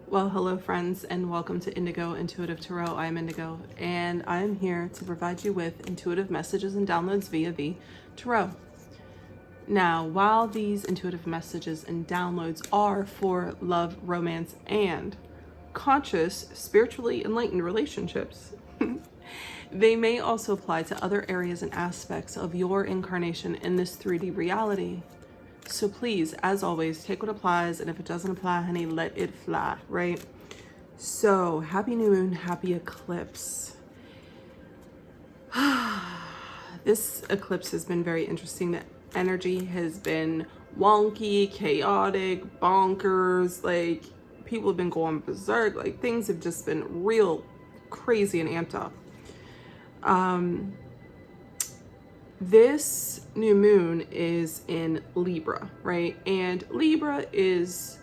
Well, hello friends, and welcome to Indigo Intuitive Tarot. I'm Indigo, and I'm here to provide you with intuitive messages and downloads via the tarot. Now, while these intuitive messages and downloads are for love, romance, and conscious, spiritually enlightened relationships, they may also apply to other areas and aspects of your incarnation in this 3D reality. So please, as always, take what applies, and if it doesn't apply, honey, let it fly, right? So, happy new moon, happy eclipse. This eclipse has been very interesting. The energy has been wonky, chaotic, bonkers. Like, people have been going berserk. Like, things have just been real crazy and amped up. This new moon is in Libra, right? And Libra is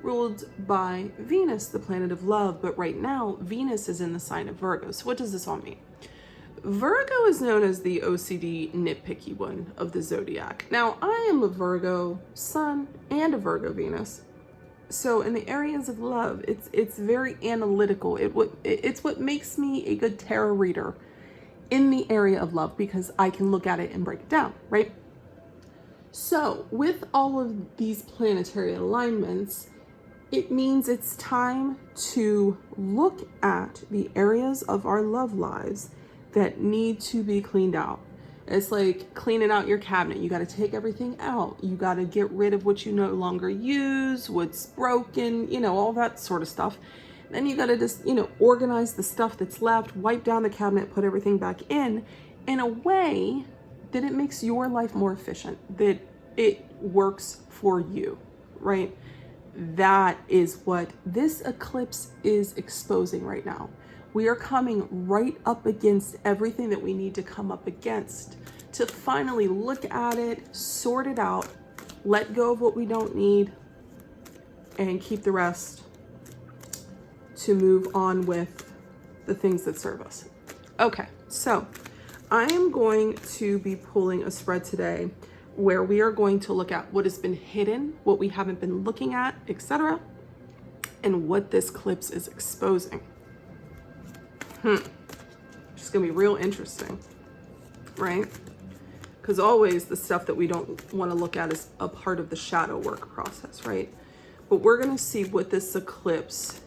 ruled by Venus, the planet of love. But right now, Venus is in the sign of Virgo. So what does this all mean? Virgo is known as the OCD nitpicky one of the zodiac. Now, I am a Virgo sun and a Virgo Venus. So in the areas of love, it's very analytical. It's what makes me a good tarot reader in the area of love, because I can look at it and break it down, right? So with all of these planetary alignments, it means it's time to look at the areas of our love lives that need to be cleaned out. It's like cleaning out your cabinet. You got to take everything out. You got to get rid of what you no longer use, what's broken, all that sort of stuff. Then you got to just, organize the stuff that's left, wipe down the cabinet, put everything back in a way that it makes your life more efficient, that it works for you, right? That is what this eclipse is exposing right now. We are coming right up against everything that we need to come up against to finally look at it, sort it out, let go of what we don't need, and keep the rest to move on with the things that serve us. Okay, so I am going to be pulling a spread today where we are going to look at what has been hidden, what we haven't been looking at, etc., and what this eclipse is exposing. It's gonna be real interesting, right? Because always the stuff that we don't want to look at is a part of the shadow work process, right? But we're gonna see what this eclipse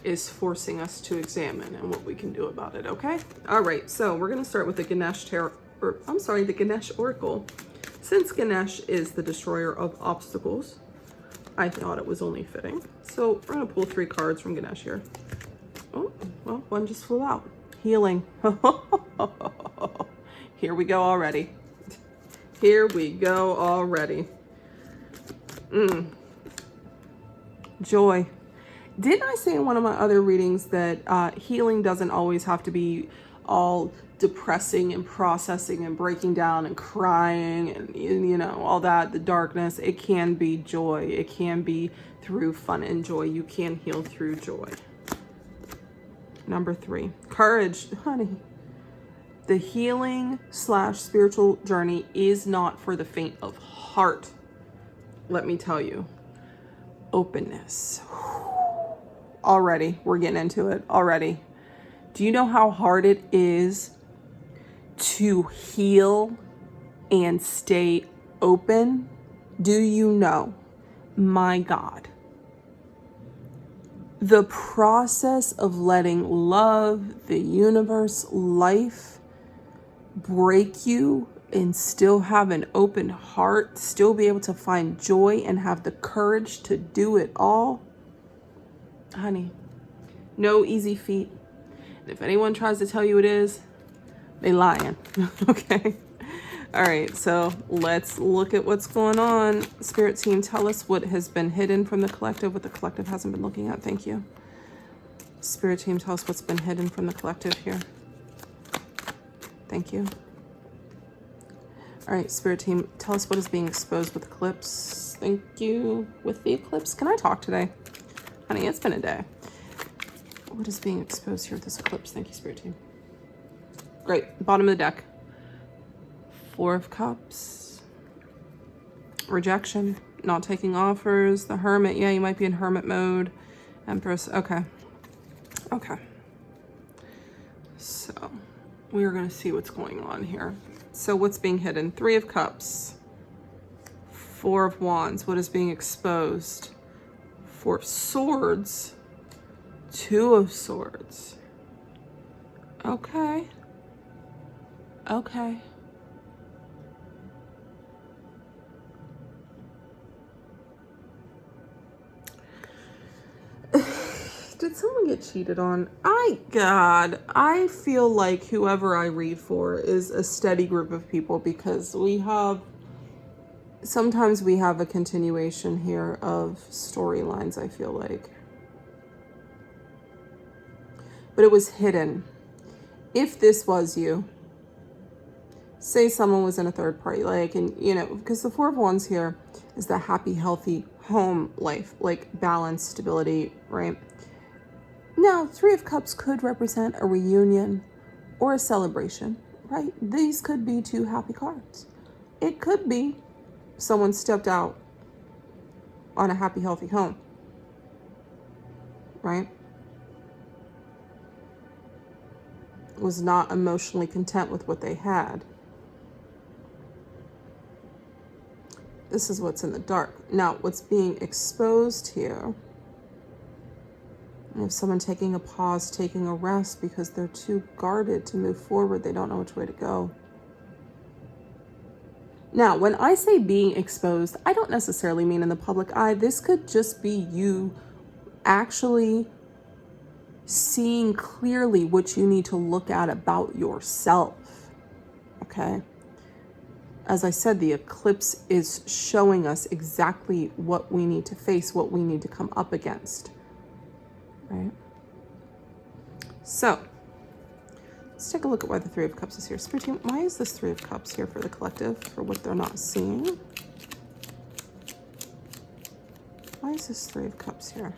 is forcing us to examine and what we can do about it, okay? All right, so we're gonna start with the the Ganesh Oracle. Since Ganesh is the destroyer of obstacles, I thought it was only fitting. So we're gonna pull 3 cards from Ganesh here. Oh, well, one just flew out. Healing. Here we go already. Here we go already. Joy. Didn't I say in one of my other readings that healing doesn't always have to be all depressing and processing and breaking down and crying and, all that, the darkness? It can be joy. It can be through fun and joy. You can heal through joy. Number 3, courage. Honey, the healing / spiritual journey is not for the faint of heart. Let me tell you. Openness. Already, we're getting into it already. Do you know how hard it is to heal and stay open? Do you know? My God. The process of letting love, the universe, life break you and still have an open heart, still be able to find joy and have the courage to do it all. Honey, no easy feat. And if anyone tries to tell you it is, they lying. Okay. All right, so let's look at what's going on. Spirit team, tell us what has been hidden from the collective, what the collective hasn't been looking at. Thank you. Spirit team, tell us what's been hidden from the collective here. Thank you. All right, Spirit team, tell us what is being exposed with eclipse. Thank you. With the eclipse. Can I talk today? Honey, it's been a day. What is being exposed here with this eclipse? Thank you, Spirit team. Great. Bottom of the deck. 4 of Cups. Rejection. Not taking offers. The Hermit. Yeah, you might be in hermit mode. Empress, okay. Okay. So, we are going to see what's going on here. So what's being hidden? Three of Cups. Four of Wands. What is being exposed? Four of Swords. Two of Swords. Okay. Okay. Did someone get cheated on? God, I feel like whoever I read for is a steady group of people, because sometimes we have a continuation here of storylines, I feel like. But it was hidden. If this was you, say someone was in a third party, like, and you know, because the Four of Wands here is the happy, healthy home life, like balance, stability, right? Now, Three of Cups could represent a reunion or a celebration, right? These could be two happy cards. It could be someone stepped out on a happy, healthy home, right? Was not emotionally content with what they had. This is what's in the dark. Now, what's being exposed here, you have someone taking a pause, taking a rest because they're too guarded to move forward. They don't know which way to go. Now, when I say being exposed, I don't necessarily mean in the public eye. This could just be you actually seeing clearly what you need to look at about yourself, okay? As I said, the eclipse is showing us exactly what we need to face, what we need to come up against, right? So, let's take a look at why the Three of Cups is here. Spirit team, why is this Three of Cups here for the collective, for what they're not seeing? Why is this Three of Cups here?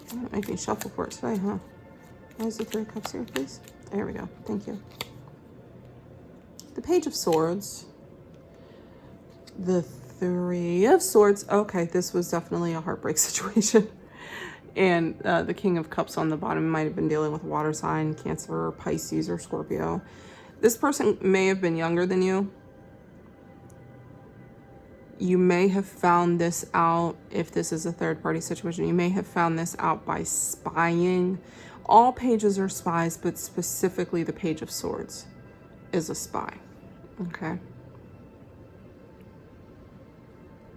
Don't make me shuffle for it today, huh? Why is the Three of Cups here, please? There we go. Thank you. The Page of Swords. The Three of Swords. Okay, this was definitely a heartbreak situation. And the King of Cups on the bottom might have been dealing with water sign, Cancer, or Pisces, or Scorpio. This person may have been younger than you. You may have found this out, if this is a third-party situation, you may have found this out by spying. All pages are spies, but specifically the Page of Swords is a spy, okay?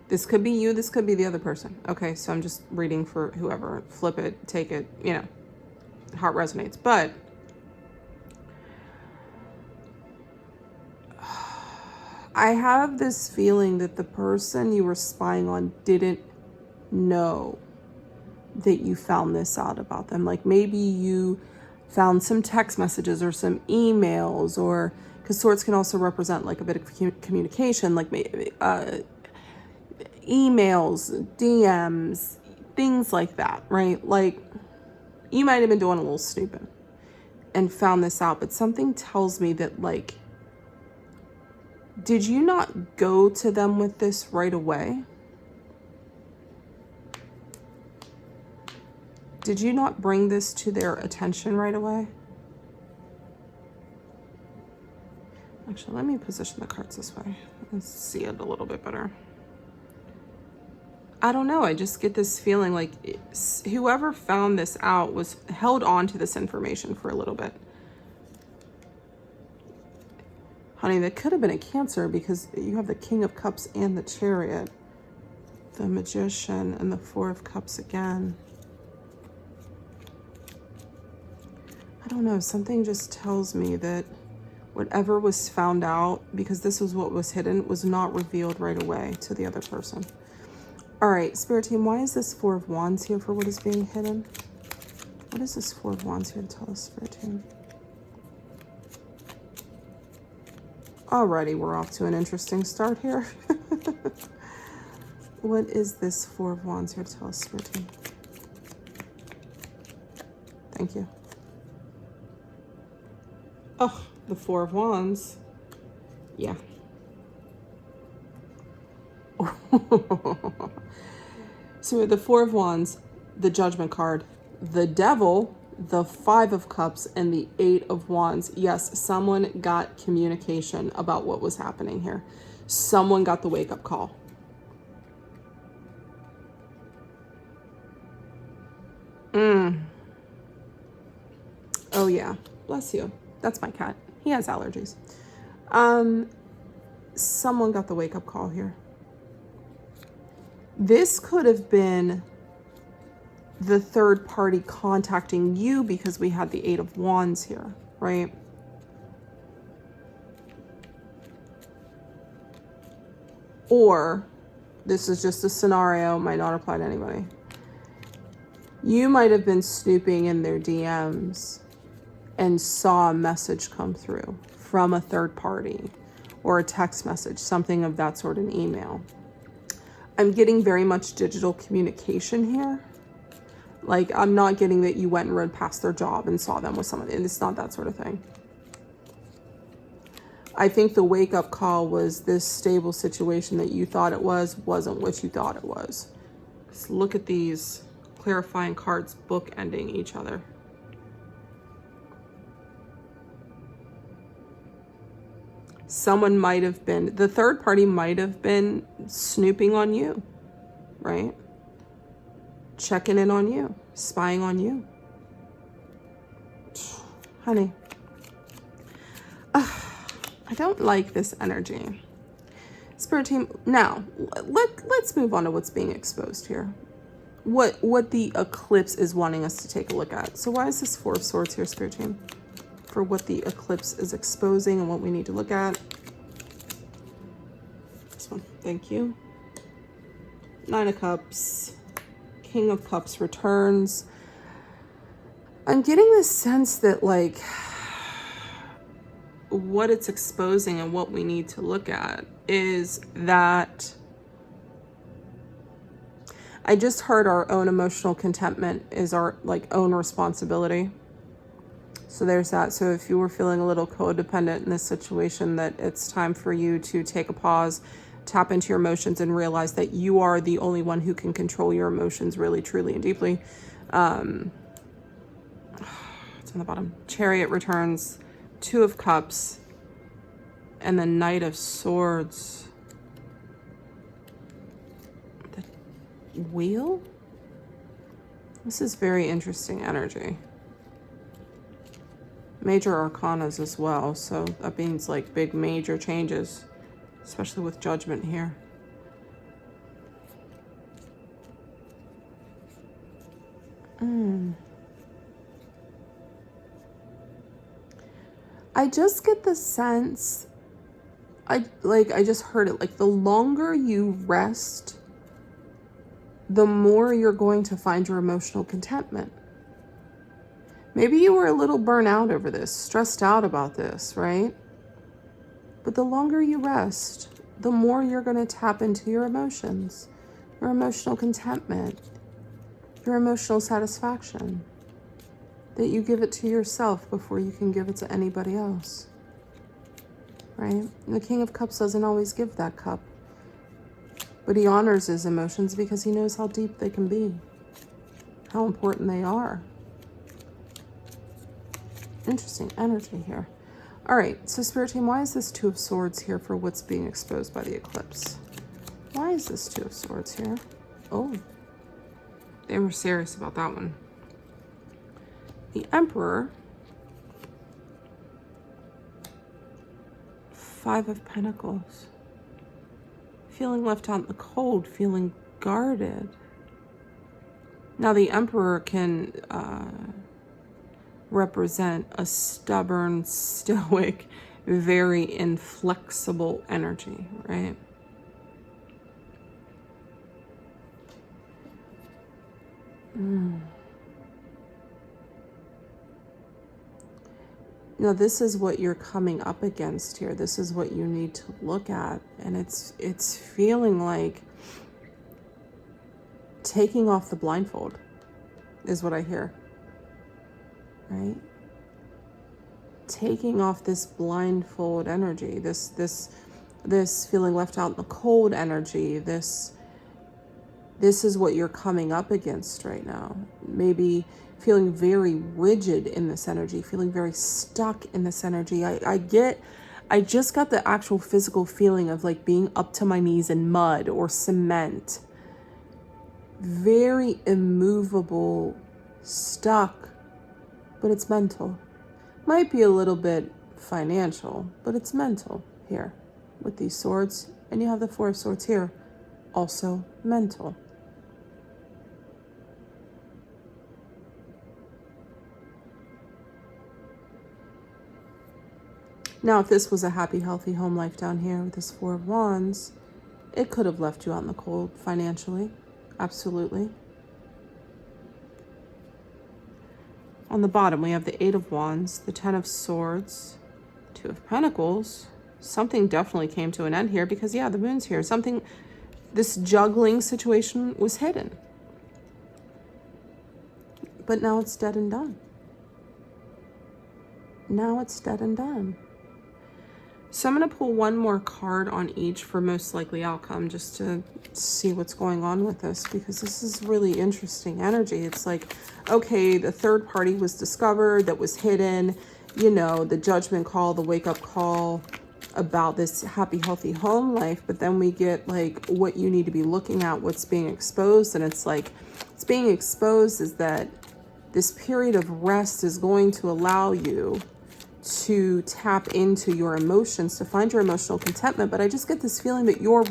This could be you, this could be the other person. Okay, so I'm just reading for whoever. Flip it, take it, you know, how it resonates. But I have this feeling that the person you were spying on didn't know that you found this out about them. Like maybe you found some text messages or some emails, or because swords can also represent like a bit of communication, like maybe emails, DMs, things like that, right? Like you might have been doing a little snooping and found this out, but something tells me that, like, did you not go to them with this right away? Did you not bring this to their attention right away? Actually, let me position the cards this way. Let's see it a little bit better. I don't know. I just get this feeling like whoever found this out was held on to this information for a little bit. Honey, that could have been a Cancer, because you have the King of Cups and the Chariot, the Magician, and the Four of Cups again. I don't know. Something just tells me that whatever was found out, because this was what was hidden, was not revealed right away to the other person. All right, Spirit team, why is this Four of Wands here for what is being hidden? What is this Four of Wands here to tell us, Spirit team? Alrighty, we're off to an interesting start here. What is this Four of Wands here to tell us, Spirit team? Thank you. Oh, the Four of Wands. Yeah. So we have the Four of Wands, the Judgment card, the Devil, the Five of Cups, and the Eight of Wands. Yes, someone got communication about what was happening here. Someone got the wake-up call. Oh yeah, bless you. That's my cat. He has allergies. Someone got the wake-up call here. This could have been the third party contacting you because we had the Eight of Wands here, right? Or this is just a scenario, might not apply to anybody. You might have been snooping in their DMs and saw a message come through from a third party or a text message, something of that sort, an email. I'm getting very much digital communication here. Like, I'm not getting that you went and rode past their job and saw them with someone. It's not that sort of thing. I think the wake-up call was this stable situation that you thought it wasn't what you thought it was. Just look at these clarifying cards bookending each other. Someone might have been, the third party might have been snooping on you, right? Checking in on you, spying on you. Honey, I don't like this energy. Spirit team, now, let's move on to what's being exposed here. What the eclipse is wanting us to take a look at. So why is this Four of Swords here, Spirit team? For what the eclipse is exposing and what we need to look at. This one, thank you. Nine of Cups, King of Cups returns. I'm getting this sense that, like, what it's exposing and what we need to look at is that I just heard our own emotional contentment is our, like, own responsibility. So there's that. So if you were feeling a little codependent in this situation, that it's time for you to take a pause, tap into your emotions, and realize that you are the only one who can control your emotions really, truly, and deeply. It's on the bottom. Chariot returns, Two of Cups, and the Knight of Swords. The Wheel? This is very interesting energy. Major arcanas as well, so that means like big major changes, especially with Judgment here. I just get the sense, I just heard it, like, the longer you rest, the more you're going to find your emotional contentment. Maybe you were a little burnt out over this, stressed out about this, right? But the longer you rest, the more you're going to tap into your emotions, your emotional contentment, your emotional satisfaction. That you give it to yourself before you can give it to anybody else, right? And the King of Cups doesn't always give that cup, but he honors his emotions because he knows how deep they can be, how important they are. Interesting energy here. All right, so Spirit team, why is this Two of Swords here for what's being exposed by the eclipse? Why is this Two of Swords here? Oh, they were serious about that one. The Emperor, Five of Pentacles, feeling left out in the cold, feeling guarded. Now the Emperor can represent a stubborn, stoic, very inflexible energy, right? Now, this is what you're coming up against here. This is what you need to look at. And it's feeling like taking off the blindfold is what I hear, right? Taking off this blindfold energy, this this feeling left out in the cold energy, this is what you're coming up against right now. Maybe feeling very rigid in this energy, feeling very stuck in this energy. I just got the actual physical feeling of like being up to my knees in mud or cement. Very immovable, stuck, but it's mental. Might be a little bit financial, but it's mental here with these swords. And you have the Four of Swords here, also mental. Now, if this was a happy, healthy home life down here with this Four of Wands, it could have left you out in the cold financially. Absolutely. On the bottom, we have the Eight of Wands, the Ten of Swords, Two of Pentacles. Something definitely came to an end here because, yeah, the moon's here. This juggling situation was hidden. But now it's dead and done. Now it's dead and done. So I'm going to pull one more card on each for most likely outcome just to see what's going on with this, because this is really interesting energy. It's like, okay, the third party was discovered, that was hidden, you know, the judgment call, the wake up call about this happy, healthy home life. But then we get like what you need to be looking at, what's being exposed. And it's like, it's being exposed is that this period of rest is going to allow you to tap into your emotions, to find your emotional contentment. But I just get this feeling that you're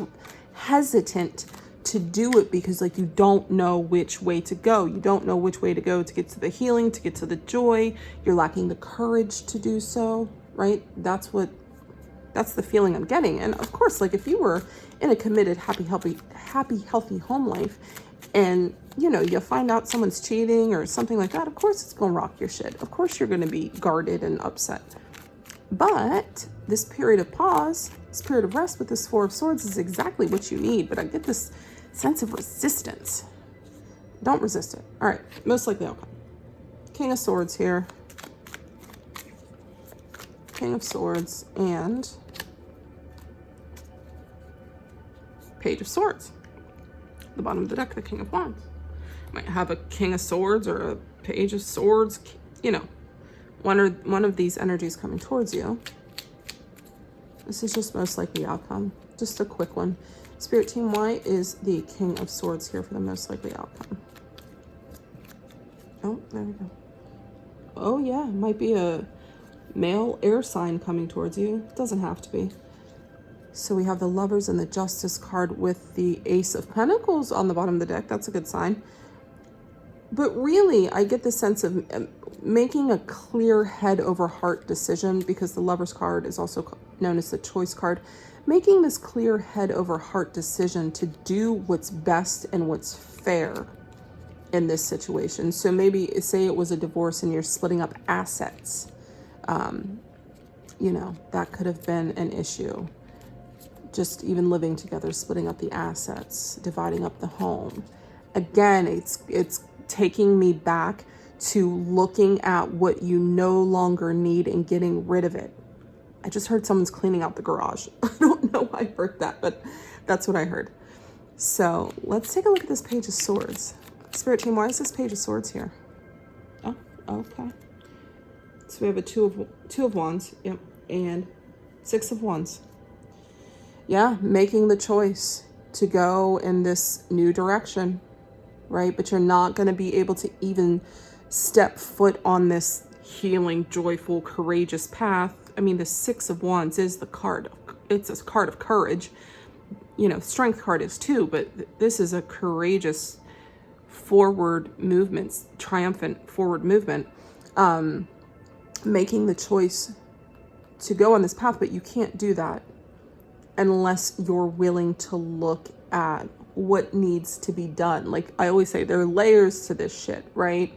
hesitant to do it because like you don't know which way to go. You don't know which way to go to get to the healing, to get to the joy. You're lacking the courage to do so, right? That's the feeling I'm getting. And of course, like if you were in a committed, happy, healthy home life and you know, you find out someone's cheating or something like that, of course it's going to rock your shit. Of course you're going to be guarded and upset. But this period of pause, this period of rest with this Four of Swords is exactly what you need. But I get this sense of resistance. Don't resist it. All right, most likely outcome. King of Swords here. King of Swords and Page of Swords. The bottom of the deck, the King of Wands. Might have a King of Swords or a Page of Swords, you know, one of these energies coming towards you. This is just most likely outcome. Just a quick one. Spirit Team, why is the King of Swords here for the most likely outcome? Oh, there we go. Oh yeah, might be a male air sign coming towards you. Doesn't have to be. So we have the Lovers and the Justice card with the Ace of Pentacles on the bottom of the deck. That's a good sign. But really, I get the sense of making a clear head over heart decision, because the Lovers card is also known as the Choice card. Making this clear head over heart decision to do what's best and what's fair in this situation. So maybe say it was a divorce and you're splitting up assets. You know, that could have been an issue. Just even living together, splitting up the assets, dividing up the home. Again, it's taking me back to looking at what you no longer need and getting rid of it. I just heard someone's cleaning out the garage. I don't know why I heard that, but that's what I heard. So let's take a look at this Page of Swords. Spirit Team, why is this Page of Swords here? Oh, okay. So we have a two of Wands, yep, and Six of Wands. Yeah, making the choice to go in this new direction, right? But you're not going to be able to even step foot on this healing, joyful, courageous path. I mean, the Six of Wands is the card. It's a card of courage. You know, Strength card is too, but this is a courageous forward movement, triumphant forward movement. Making the choice to go on this path, but you can't do that unless you're willing to look at what needs to be done. Like I always say, there are layers to this shit, right?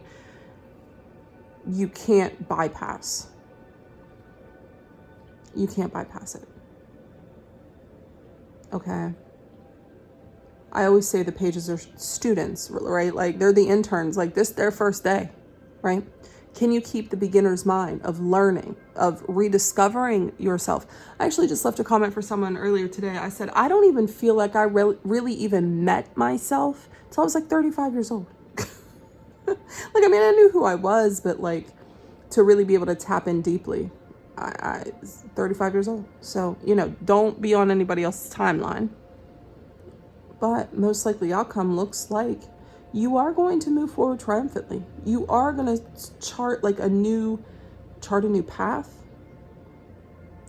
You can't bypass. You can't bypass it. Okay. I always say the pages are students, right? Like they're the interns, like this, their first day, right? Can you keep the beginner's mind of learning, of rediscovering yourself? I actually just left a comment for someone earlier today. I said, I don't even feel like I really even met myself till I was like 35 years old. Like, I mean, I knew who I was, but like to really be able to tap in deeply, I 35 years old. So, you know, don't be on anybody else's timeline. But most likely outcome looks like you are going to move forward triumphantly. You are going to chart a new path.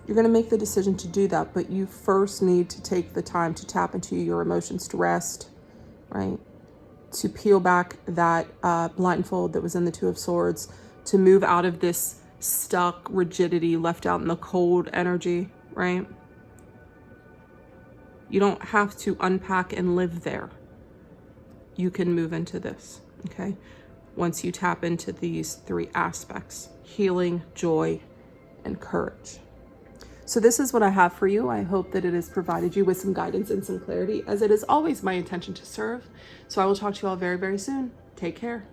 You're going to make the decision to do that, but you first need to take the time to tap into your emotions, to rest, right? To peel back that blindfold that was in the Two of Swords, to move out of this stuck rigidity, left out in the cold energy, right? You don't have to unpack and live there. You can move into this, okay? Once you tap into these three aspects: healing, joy, and courage. So this is what I have for you. I hope that it has provided you with some guidance and some clarity, as it is always my intention to serve. So I will talk to you all very, very soon. Take care.